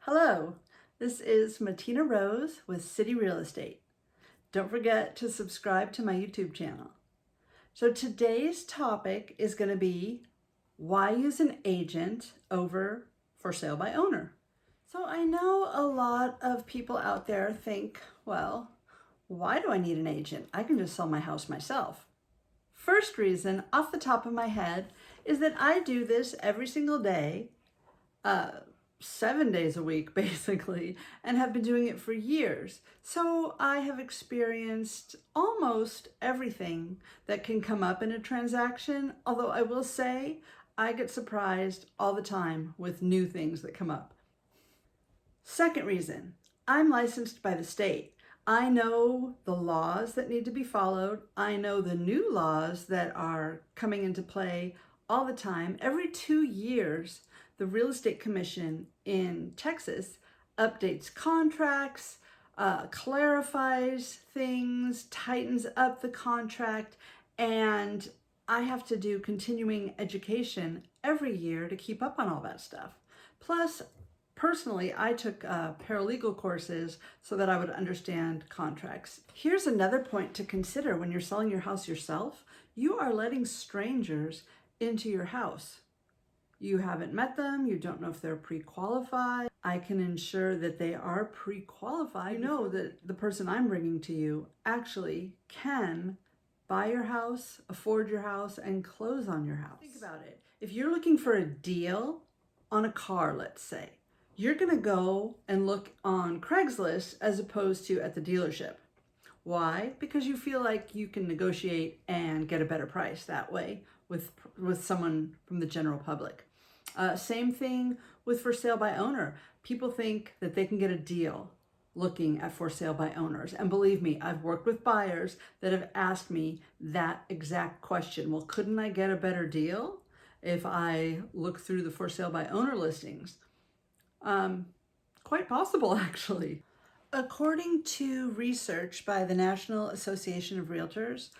Hello, this is Matina Rose with City Real Estate. Don't forget to subscribe to my YouTube channel. So today's topic is going to be why use an agent over for sale by owner. So I know a lot of people out there think, well, why do I need an agent? I can just sell my house myself. First reason off the top of my head is that I do this every single day, 7 days a week basically, and have been doing it for years. So I have experienced almost everything that can come up in a transaction, although I will say I get surprised all the time with new things that come up. Second reason, I'm licensed by the state. I know the laws that need to be followed. I know the new laws that are coming into play all the time. Every 2 years, the Real Estate Commission in Texas updates contracts, clarifies things, tightens up the contract, and I have to do continuing education every year to keep up on all that stuff. Plus, personally, I took paralegal courses so that I would understand contracts. Here's another point to consider when you're selling your house yourself. You are letting strangers into your house. You haven't met them, you don't know if they're pre-qualified. I can ensure that they are pre-qualified. You know that the person I'm bringing to you actually can buy your house, afford your house, and close on your house. Think about it. If you're looking for a deal on a car, let's say, you're gonna go and look on Craigslist as opposed to at the dealership. Why? Because you feel like you can negotiate and get a better price that way with someone from the general public. Same thing with for sale by owner. People think that they can get a deal looking at for sale by owners. And believe me, I've worked with buyers that have asked me that exact question. Well, couldn't I get a better deal if I look through the for sale by owner listings? Quite possible, actually. According to research by the National Association of Realtors,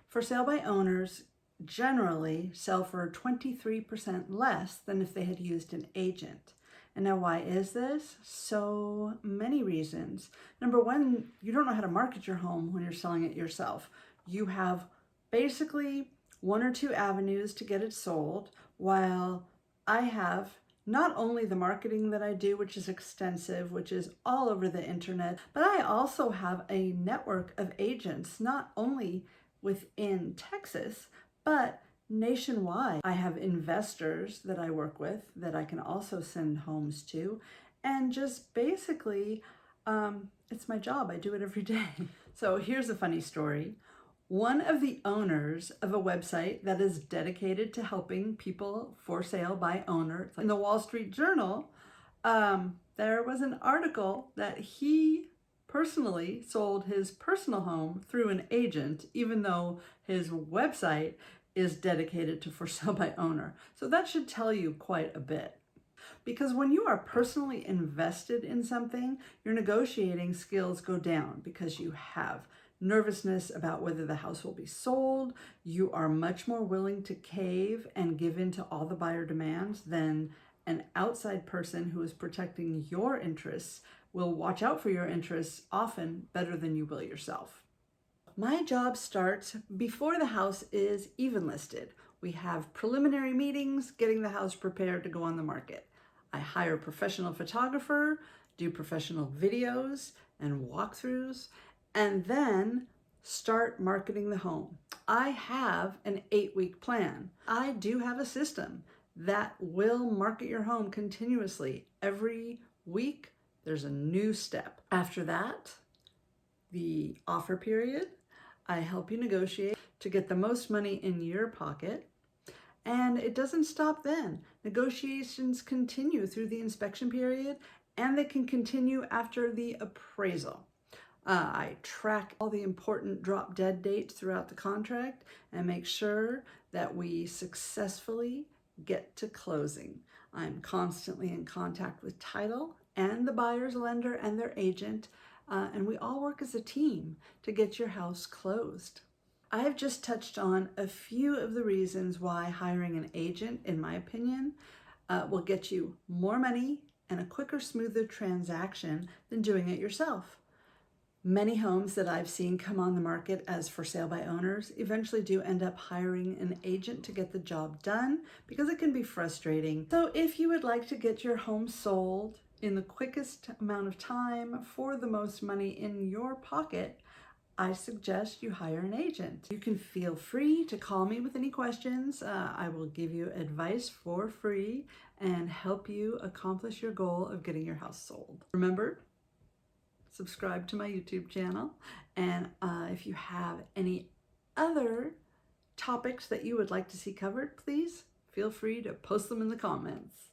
for sale by owners generally sell for 23% less than if they had used an agent. And now why is this? So many reasons. Number one, you don't know how to market your home when you're selling it yourself. You have basically 1 or 2 avenues to get it sold, while I have not only the marketing that I do, which is extensive, which is all over the internet, but I also have a network of agents, not only within Texas, but nationwide. I have investors that I work with that I can also send homes to, and just basically, it's my job. I do it every day. So here's a funny story. One of the owners of a website that is dedicated to helping people for sale by owner, in the Wall Street Journal, there was an article that he personally sold his personal home through an agent, even though his website is dedicated to for sale by owner. So that should tell you quite a bit. Because when you are personally invested in something, your negotiating skills go down because you have nervousness about whether the house will be sold. You are much more willing to cave and give in to all the buyer demands than an outside person who is protecting your interests will watch out for your interests often better than you will yourself. My job starts before the house is even listed. We have preliminary meetings, getting the house prepared to go on the market. I hire a professional photographer, do professional videos and walkthroughs, and then start marketing the home. I have an 8-week plan. I do have a system that will market your home continuously. Every week, there's a new step. After that, the offer period, I help you negotiate to get the most money in your pocket. And it doesn't stop then. Negotiations continue through the inspection period, and they can continue after the appraisal. I track all the important drop dead dates throughout the contract and make sure that we successfully get to closing. I'm constantly in contact with title and the buyer's lender and their agent, and we all work as a team to get your house closed. I have just touched on a few of the reasons why hiring an agent, in my opinion, will get you more money and a quicker, smoother transaction than doing it yourself. Many homes that I've seen come on the market as for sale by owners eventually do end up hiring an agent to get the job done because it can be frustrating. So if you would like to get your home sold in the quickest amount of time for the most money in your pocket, I suggest you hire an agent. You can feel free to call me with any questions. I will give you advice for free and help you accomplish your goal of getting your house sold. Remember, subscribe to my YouTube channel, and if you have any other topics that you would like to see covered, please feel free to post them in the comments.